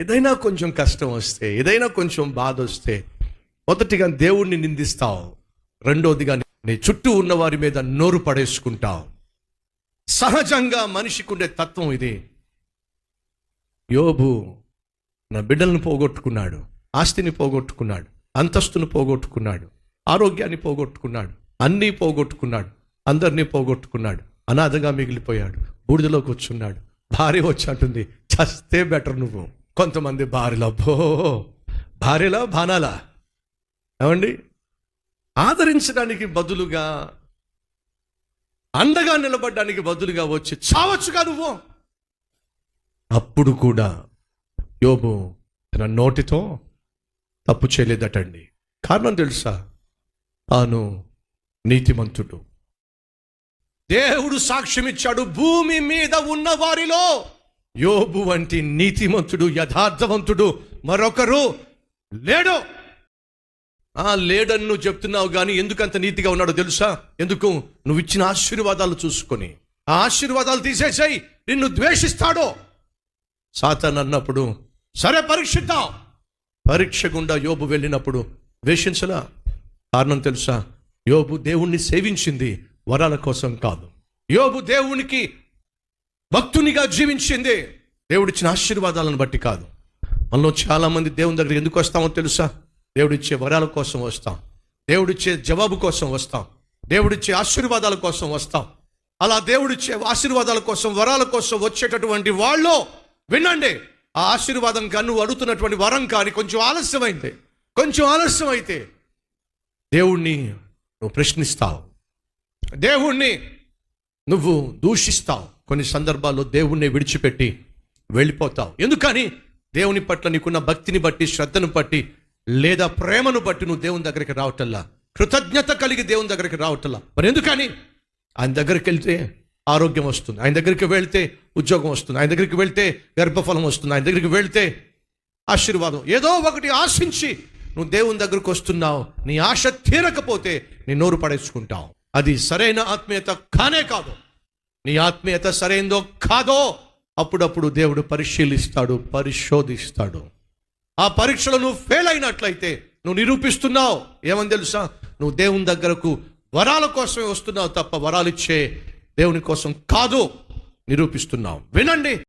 ఏదైనా కొంచెం కష్టం వస్తే, ఏదైనా కొంచెం బాధ వస్తే, మొదటిగా దేవుణ్ణి నిందిస్తావు, రెండోదిగా నీ చుట్టూ ఉన్న వారి మీద నోరు పడేసుకుంటావు. సహజంగా మనిషికి ఉండే తత్వం ఇది. యోబు నా బిడ్డలను పోగొట్టుకున్నాడు, ఆస్తిని పోగొట్టుకున్నాడు, అంతస్తును పోగొట్టుకున్నాడు, ఆరోగ్యాన్ని పోగొట్టుకున్నాడు, అన్నీ పోగొట్టుకున్నాడు, అందరినీ పోగొట్టుకున్నాడు, అనాథగా మిగిలిపోయాడు, బూడిదలో కూర్చున్నాడు. భార్య వచ్చి అంటుంది, చస్తే బెటర్ నువ్వు. కొంతమంది భార్యలా బాణాలా ఏమండి, ఆదరించడానికి బదులుగా, అండగా నిలబడడానికి బదులుగా వచ్చి చావచ్చుగా నువ్వు. అప్పుడు కూడా యోబు తన నోటితో తప్పు చేయలేదటండి. కారణం తెలుసా? తాను నీతిమంతుడు. దేవుడు సాక్ష్యం ఇచ్చాడు, భూమి మీద ఉన్న వారిలో యోబు వంటి నీతిమంతుడు, యథార్థవంతుడు మరొకరు లేడు. లేడని నువ్వు చెప్తున్నావు, కానీ ఎందుకంత నీతిగా ఉన్నాడో తెలుసా? ఎందుకు? నువ్వు ఇచ్చిన ఆశీర్వాదాలు చూసుకొని ఆ ఆశీర్వాదాలు తీసేసాయి, నిన్ను ద్వేషిస్తాడో. సాతాను అన్నప్పుడు సరే పరీక్షిద్దాం, పరీక్ష గుండా యోబు వెళ్ళినప్పుడు ద్వేషించలా. కారణం తెలుసా? యోబు దేవుణ్ణి సేవించింది వరాల కోసం కాదు. యోబు దేవునికి భక్తునిగా జీవించింది దేవుడిచ్చిన ఆశీర్వాదాలను బట్టి కాదు. మనలో చాలా మంది దేవుని దగ్గరికి ఎందుకు వస్తామో తెలుసా? దేవుడిచ్చే వరాల కోసం వస్తాం, దేవుడిచ్చే జవాబు కోసం వస్తాం, దేవుడిచ్చే ఆశీర్వాదాల కోసం వస్తాం. అలా దేవుడిచ్చే ఆశీర్వాదాల కోసం, వరాల కోసం వచ్చేటటువంటి వాళ్ళు వినండి, ఆ ఆశీర్వాదం కానీ నువ్వు అడుగుతున్నటువంటి వరం కానీ కొంచెం ఆలస్యమైతే దేవుణ్ణి నువ్వు ప్రశ్నిస్తావు, దేవుణ్ణి నువ్వు దూషిస్తావు. కొన్ని సందర్భాల్లో దేవుణ్ణి విడిచిపెట్టి వెళ్ళిపోతావు. ఎందుకని? దేవుని పట్ల నీకున్న భక్తిని బట్టి, శ్రద్ధను బట్టి, లేదా ప్రేమను బట్టి నువ్వు దేవుని దగ్గరికి రావటల్లా, కృతజ్ఞత కలిగి దేవుని దగ్గరికి రావటల్లా. మరి ఎందుకని? ఆయన దగ్గరికి వెళ్తే ఆరోగ్యం వస్తుంది, ఆయన దగ్గరికి వెళ్తే ఉద్యోగం వస్తుంది, ఆయన దగ్గరికి వెళ్తే గర్భఫలం వస్తుంది, ఆయన దగ్గరికి వెళ్తే ఆశీర్వాదం, ఏదో ఒకటి ఆశించి నువ్వు దేవుని దగ్గరకు వస్తున్నావు. నీ ఆశ తీరకపోతే నీ నోరు పడేసుకుంటావు. అది సరైన ఆత్మీయత కానే కాదు. నీ ఆత్మీయత సరైనదో కాదో అప్పుడప్పుడు దేవుడు పరిశీలిస్తాడు, పరిశోధిస్తాడు. ఆ పరీక్షలో నువ్వు ఫెయిల్ అయినట్లయితే నువ్వు నిరూపిస్తున్నావు. ఏమని తెలుసా? నువ్వు దేవుని దగ్గరకు వరాల కోసమే వస్తున్నావు తప్ప వరాలు ఇచ్చే దేవుని కోసం కాదు నిరూపిస్తున్నావు. వినండి.